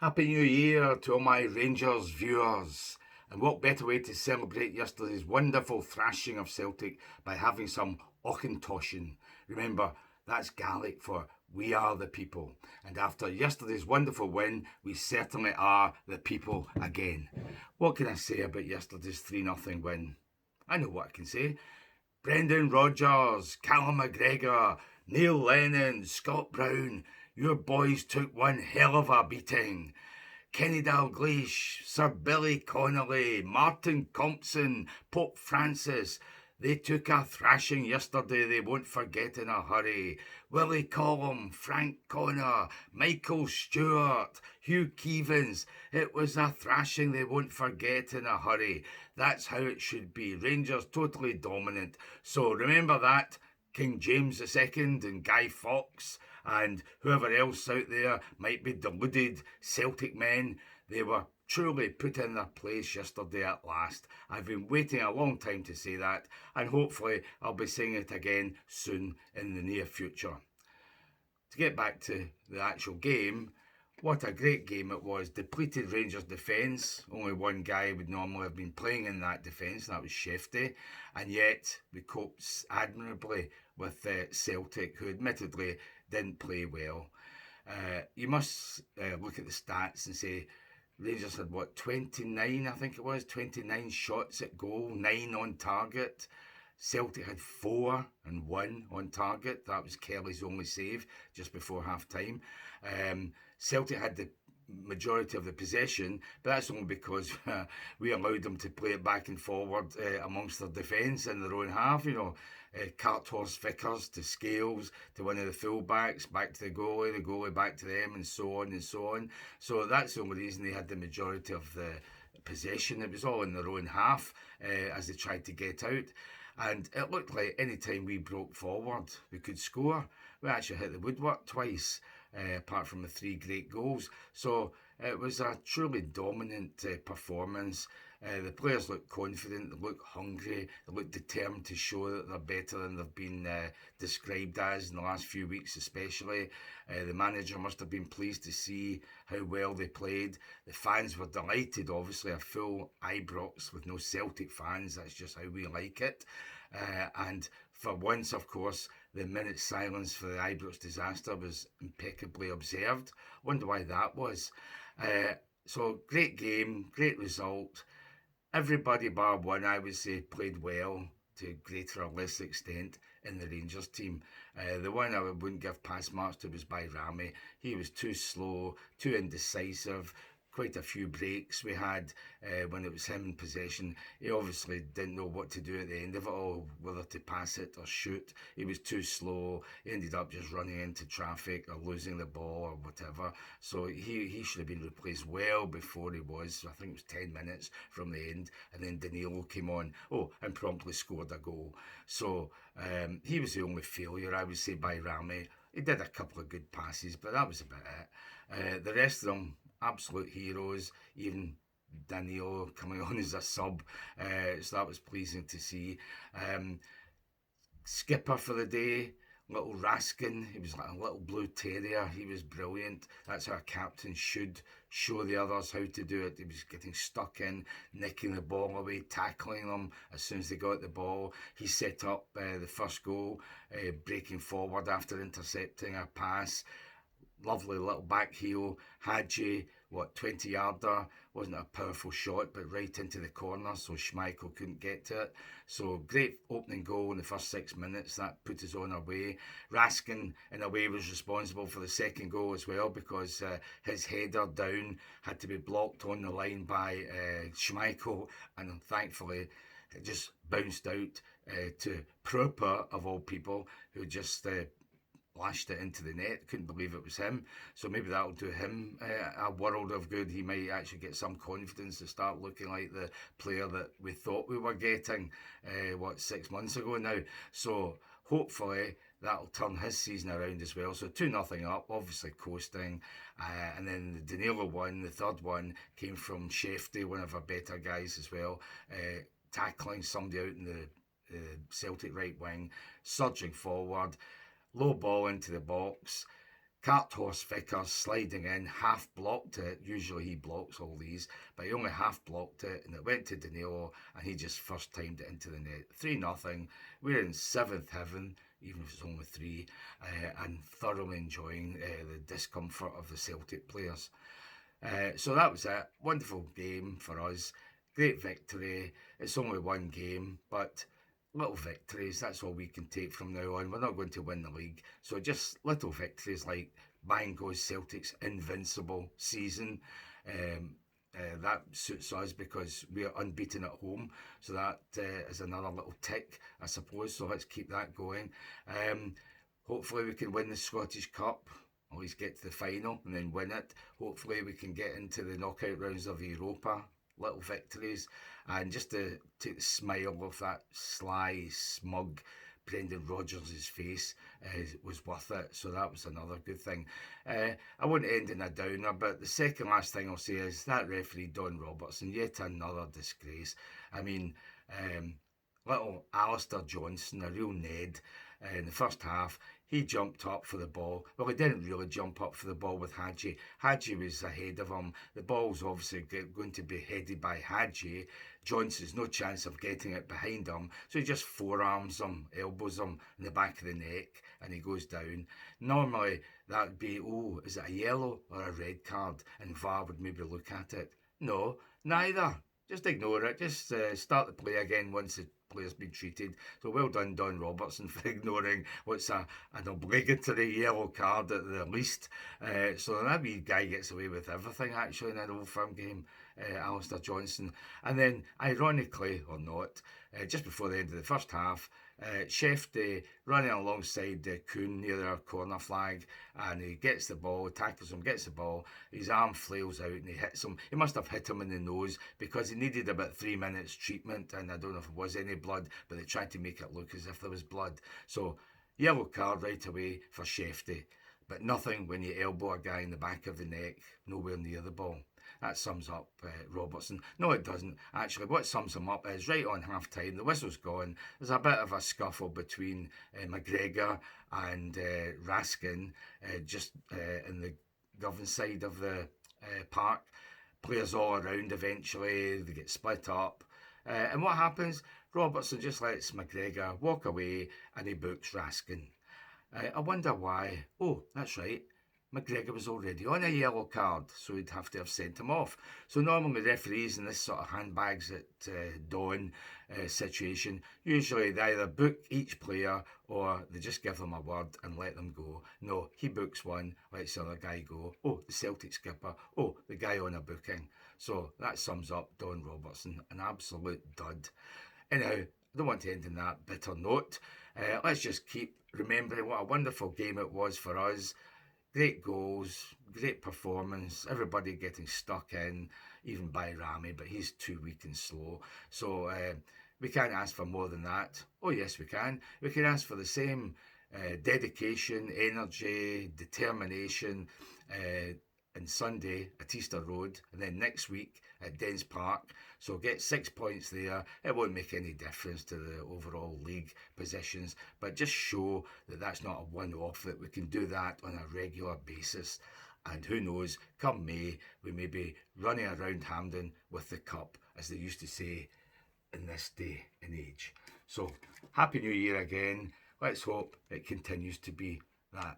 Happy New Year to all my Rangers viewers. And what better way to celebrate yesterday's wonderful thrashing of Celtic by having some Auchentoshan. Remember, that's Gaelic for we are the people. And after yesterday's wonderful win, we certainly are the people again. What can I say about yesterday's 3-0 win? I know what I can say. Brendan Rodgers, Callum McGregor, Neil Lennon, Scott Brown, your boys took one hell of a beating. Kenny Dalglish, Sir Billy Connolly, Martin Compson, Pope Francis. They took a thrashing yesterday they won't forget in a hurry. Willie Collum, Frank Connor, Michael Stewart, Hugh Keevins. It was a thrashing they won't forget in a hurry. That's how it should be. Rangers totally dominant. So remember that. King James II and Guy Fawkes and whoever else out there might be deluded Celtic men, they were truly put in their place yesterday at last. I've been waiting a long time to say that, and hopefully I'll be saying it again soon in the near future. To get back to the actual game, what a great game it was. Depleted Rangers defence. Only one guy would normally have been playing in that defence, and that was Shefty. And yet we coped admirably with Celtic, who admittedly didn't play well. You must look at the stats and say Rangers had 29, I think it was, 29 shots at goal, 9 on target. Celtic had 4 and 1 on target. That was Kelly's only save just before half time. Celtic had the majority of the possession, but that's only because we allowed them to play it back and forward amongst their defence in their own half. Cart horse Vickers to Scales to one of the fullbacks, back to the goalie back to them, and so on and so on. So that's the only reason they had the majority of the possession. It was all in their own half as they tried to get out. And it looked like any time we broke forward, we could score. We actually hit the woodwork twice, apart from the 3 great goals. So it was a truly dominant performance. The players look confident, they look hungry, they look determined to show that they're better than they've been described as in the last few weeks especially. The manager must have been pleased to see how well they played. The fans were delighted, obviously, a full Ibrox with no Celtic fans, that's just how we like it. And for once, of course, the minute silence for the Ibrox disaster was impeccably observed. Wonder why that was. So great game, great result. Everybody bar one, I would say, played well to greater or less extent in the Rangers team. The one I wouldn't give pass marks to was by Rami. He was too slow, too indecisive. Quite a few breaks we had when it was him in possession. He obviously didn't know what to do at the end of it all, whether to pass it or shoot. He was too slow. He ended up just running into traffic or losing the ball or whatever. So he should have been replaced well before he was. I think it was 10 minutes from the end. And then Danilo came on, and promptly scored a goal. So he was the only failure, I would say, by Rami. He did a couple of good passes, but that was about it. The rest of them, absolute heroes, even Danilo coming on as a sub, so that was pleasing to see. Skipper for the day, little Raskin, he was like a little blue terrier, he was brilliant. That's how a captain should show the others how to do it. He was getting stuck in, nicking the ball away, tackling them as soon as they got the ball. He set up the first goal, breaking forward after intercepting a pass. Lovely little back heel, Hadji, 20 yarder, wasn't a powerful shot, but right into the corner, so Schmeichel couldn't get to it. So great opening goal in the first 6 minutes, that put us on our way. Raskin, in a way, was responsible for the second goal as well, because his header down had to be blocked on the line by Schmeichel, and thankfully it just bounced out to Proper, of all people, who just lashed it into the net. Couldn't believe it was him. So maybe that'll do him a world of good. He might actually get some confidence to start looking like the player that we thought we were getting, 6 months ago now. So hopefully that'll turn his season around as well. So 2-0 up, obviously coasting. And then the Danilo one, the third one, came from Shefty, one of our better guys as well, tackling somebody out in the Celtic right wing, surging forward, low ball into the box. Cart Horse Vickers sliding in, half blocked it. Usually he blocks all these, but he only half blocked it, and it went to Danilo, and he just first timed it into the net. 3-0. We're in seventh heaven, even if it's only three, and thoroughly enjoying the discomfort of the Celtic players. So that was it. Wonderful game for us. Great victory. It's only one game, but little victories, that's all we can take from now on. We're not going to win the league. So just little victories like bang goes Celtic's invincible season. That suits us because we're unbeaten at home. So that is another little tick, I suppose. So let's keep that going. Hopefully we can win the Scottish Cup. At least get to the final and then win it. Hopefully we can get into the knockout rounds of Europa. Little victories, and just to take the smile off that sly, smug Brendan Rodgers' face was worth it. So that was another good thing. I won't end in a downer, but the second last thing I'll say is that referee Don Robertson, yet another disgrace. I mean, little Alistair Johnson, a real Ned, in the first half, he jumped up for the ball. Well, he didn't really jump up for the ball with Hadji. Hadji was ahead of him. The ball's obviously going to be headed by Hadji. Johnson's no chance of getting it behind him, so he just forearms him, elbows him in the back of the neck, and he goes down. Normally, that would be, oh, is it a yellow or a red card? And VAR would maybe look at it. No, neither. Just ignore it. Just start the play again once the player's been treated. So well done, Don Robertson, for ignoring what's an obligatory yellow card at the least. So that wee guy gets away with everything, actually, in an Old Firm game, Alistair Johnson. And then, ironically or not, just before the end of the first half, Shefty running alongside Kuhn near their corner flag, and he gets the ball, tackles him, gets the ball, his arm flails out and he hits him. He must have hit him in the nose because he needed about 3 minutes treatment, and I don't know if there was any blood, but they tried to make it look as if there was blood. So yellow card right away for Shefty, but nothing when you elbow a guy in the back of the neck, nowhere near the ball. That sums up Robertson. No, it doesn't. Actually, what sums him up is right on half time, the whistle's gone. There's a bit of a scuffle between McGregor and Raskin just in the Govan side of the park. Players all around eventually, they get split up. And what happens? Robertson just lets McGregor walk away and he books Raskin. I wonder why. Oh, that's right. McGregor was already on a yellow card, so he'd have to have sent him off. So normally referees in this sort of handbags at dawn situation, usually they either book each player or they just give them a word and let them go. No, he books one, lets the other guy go. Oh, the Celtic skipper. Oh, the guy on a booking. So that sums up Don Robertson, an absolute dud. Anyhow, I don't want to end on that bitter note. Let's just keep remembering what a wonderful game it was for us. Great goals, great performance, everybody getting stuck in, even by Rami, but he's too weak and slow. So we can't ask for more than that. Oh yes, we can. We can ask for the same dedication, energy, determination on Sunday at Easter Road, and then next week at Dens Park. So get 6 points there. It won't make any difference to the overall league positions, but just show that that's not a one-off, that we can do that on a regular basis. And who knows, come May, we may be running around Hampden with the cup, as they used to say in this day and age. So, Happy New Year again. Let's hope it continues to be that.